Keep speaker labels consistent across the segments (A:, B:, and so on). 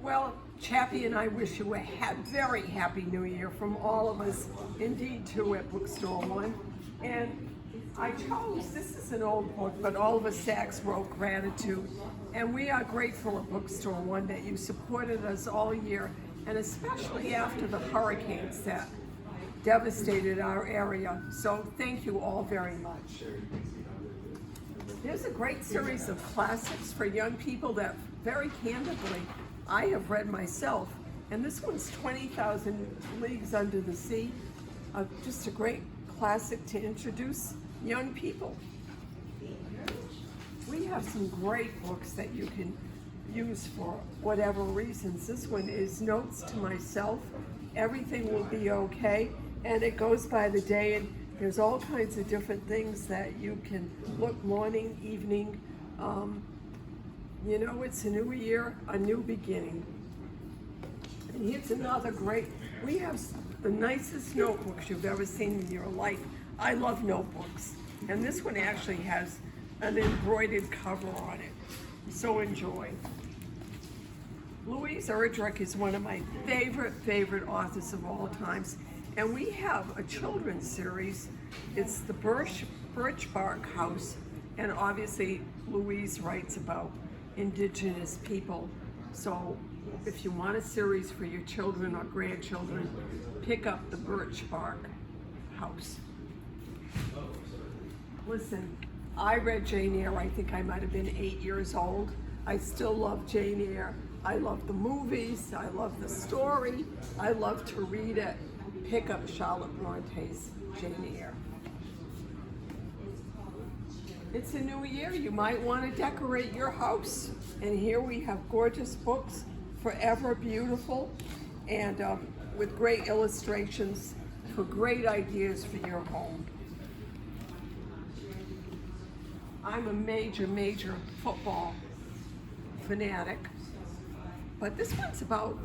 A: Well, Chappie and I wish you a very happy New Year from all of us, indeed too, at Bookstore One. And I chose, this is an old book, but Oliver Sacks wrote Gratitude. And we are grateful at Bookstore One that you supported us all year, and especially after the hurricanes that devastated our area. So thank you all very much. There's a great series of classics for young people that, very candidly, I have read myself. And this one's 20,000 Leagues Under the Sea. Just a great classic to introduce young people. We have some great books that you can use for whatever reasons. This one is Notes to Myself, Everything Will Be Okay, and it goes by the day, and there's all kinds of different things that you can look morning, evening. You know, it's a new year, a new beginning. And here's another great, we have the nicest notebooks you've ever seen in your life. I love notebooks. And this one actually has an embroidered cover on it. So enjoy. Louise Erdrich is one of my favorite authors of all times. And we have a children's series. It's the Birch Bark House. And obviously Louise writes about Indigenous people. So if you want a series for your children or grandchildren, pick up the Birch Bark House. Listen, I read Jane Eyre, I think I might have been 8 years old. I still love Jane Eyre. I love the movies, I love the story, I love to read it. Pick up Charlotte Bronte's Jane Eyre. It's a new year, you might want to decorate your house. And here we have gorgeous books, Forever Beautiful, and with great illustrations for great ideas for your home. I'm a major football fanatic, but this one's about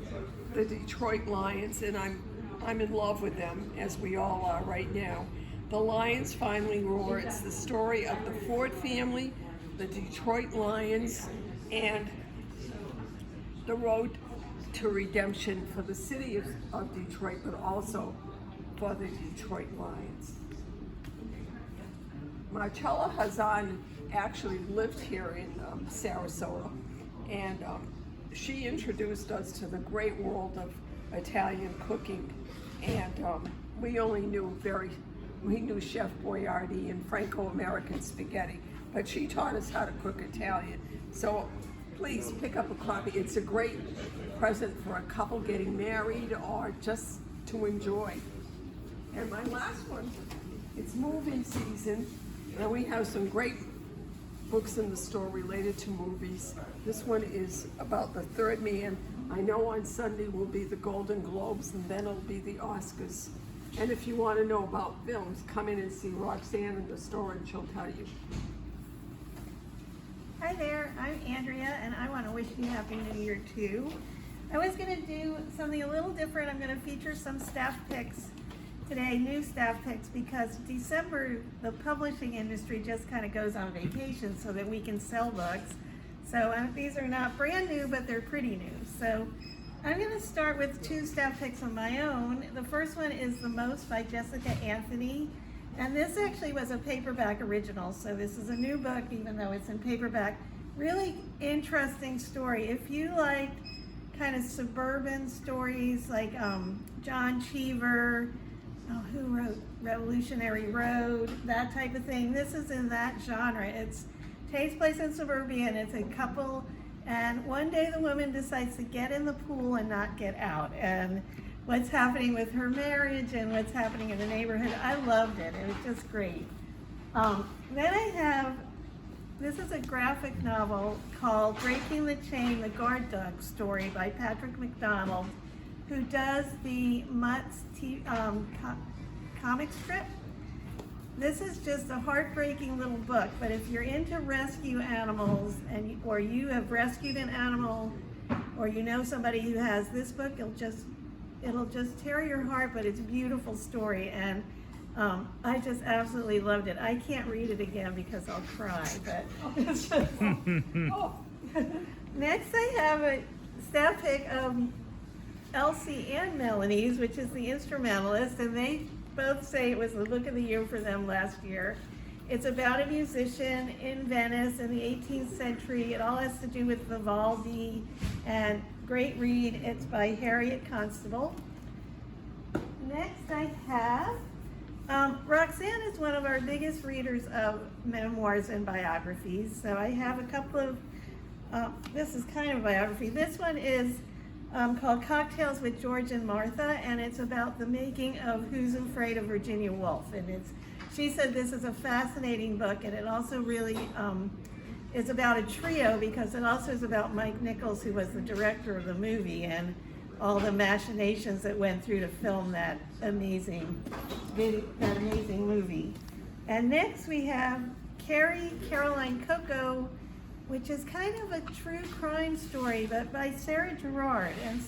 A: the Detroit Lions, and I'm in love with them, as we all are right now. The Lions finally roar. It's the story of the Ford family, the Detroit Lions, and the road to redemption for the city of Detroit, but also for the Detroit Lions. Marcella Hazan actually lived here in Sarasota, and she introduced us to the great world of Italian cooking, and we only knew Chef Boyardee and Franco-American spaghetti, but she taught us how to cook Italian. So please pick up a copy. It's a great present for a couple getting married or just to enjoy. And my last one, it's movie season, and we have some great books in the store related to movies. This one is about The Third Man. I know on Sunday will be the Golden Globes, and then it'll be the Oscars. And if you want to know about films, come in and see Roxanne in the store and she'll tell you.
B: Hi there, I'm Andrea, and I want to wish you a Happy New Year too. I was going to do something a little different. I'm going to feature some staff picks today, new staff picks, because December, the publishing industry just kind of goes on vacation so that we can sell books. So these are not brand new, but they're pretty new. So I'm going to start with two staff picks of my own. The first one is The Most by Jessica Anthony. And this actually was a paperback original, so this is a new book, even though it's in paperback. Really interesting story. If you like kind of suburban stories like John Cheever, who wrote Revolutionary Road, that type of thing, this is in that genre. It takes place in suburbia, and it's a couple, and one day the woman decides to get in the pool and not get out, and what's happening with her marriage and what's happening in the neighborhood. I loved it. It was just great. Then I have, this is a graphic novel called Breaking the Chain, the Guard Dog Story by Patrick McDonald, who does the Mutt's comic strip. This is just a heartbreaking little book, but if you're into rescue animals, or you have rescued an animal, or you know somebody who has, this book, it'll just tear your heart, but it's a beautiful story, and I just absolutely loved it. I can't read it again because I'll cry, but it's just, oh. Next I have a staff pick of Elsie and Melanie's, which is the instrumentalist, and they both say it was the book of the year for them last year. It's about a musician in Venice in the 18th century. It all has to do with Vivaldi, and great read. It's by Harriet Constable. Next I have, Roxanne is one of our biggest readers of memoirs and biographies. So I have a couple of, this is kind of a biography. This one is called Cocktails with George and Martha, and it's about the making of Who's Afraid of Virginia Woolf. And she said this is a fascinating book, and it also really is about a trio, because it also is about Mike Nichols, who was the director of the movie, and all the machinations that went through to film that amazing movie. And next we have Carrie Caroline Coco, which is kind of a true crime story, but by Sarah Gerard. And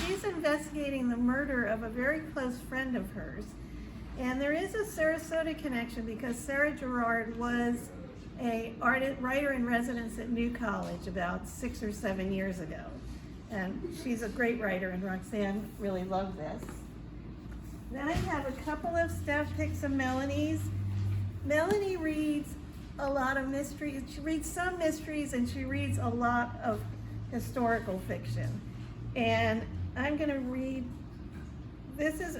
B: she's investigating the murder of a very close friend of hers. And there is a Sarasota connection, because Sarah Gerard was a writer in residence at New College about 6 or 7 years ago. And she's a great writer, and Roxanne really loved this. Then I have a couple of staff picks of Melanie's. Melanie reads a lot of mysteries. She reads some mysteries, and she reads a lot of historical fiction. And I'm going to read, this is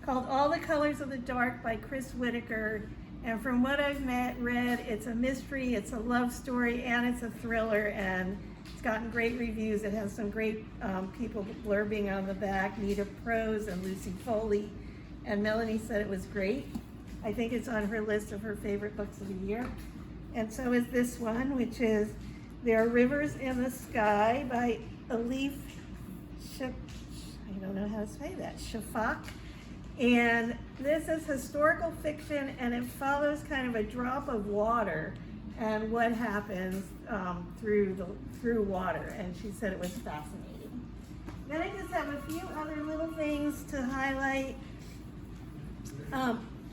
B: called All the Colors of the Dark by Chris Whitaker. And from what I've read, it's a mystery, it's a love story, and it's a thriller, and it's gotten great reviews. It has some great people blurbing on the back, Nita Prose and Lucy Foley. And Melanie said it was great. I think it's on her list of her favorite books of the year. And so is this one, which is There Are Rivers in the Sky by Elif I don't know how to say that, Shafak. And this is historical fiction, and it follows kind of a drop of water and what happens through water. And she said it was fascinating. Then I just have a few other little things to highlight.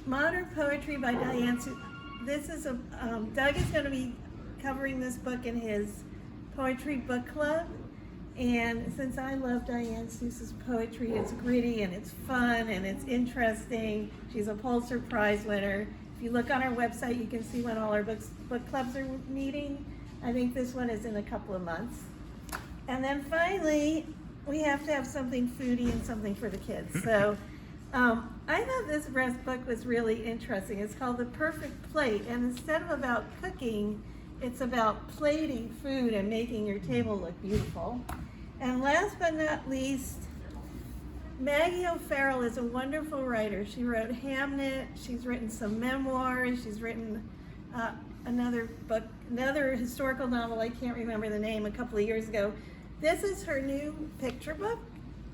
B: Modern Poetry by Diane Seuss. This is Doug is going to be covering this book in his poetry book club. And since I love Diane Seuss's poetry, it's gritty and it's fun and it's interesting. She's a Pulitzer Prize winner. If you look on our website, you can see when all our book clubs are meeting. I think this one is in a couple of months. And then finally, we have to have something foodie and something for the kids. So I thought this book was really interesting. It's called The Perfect Plate, and instead of about cooking, it's about plating food and making your table look beautiful. And last but not least, Maggie O'Farrell is a wonderful writer. She wrote Hamnet, she's written some memoirs, she's written another book, another historical novel, I can't remember the name, a couple of years ago. This is her new picture book,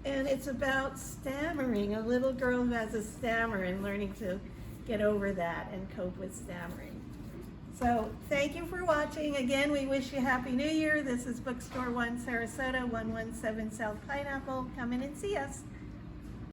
B: and it's about stammering, a little girl who has a stammer and learning to get over that and cope with stammering. So thank you for watching. Again, we wish you Happy New Year. This is Bookstore 1 Sarasota, 117 South Pineapple. Come in and see us.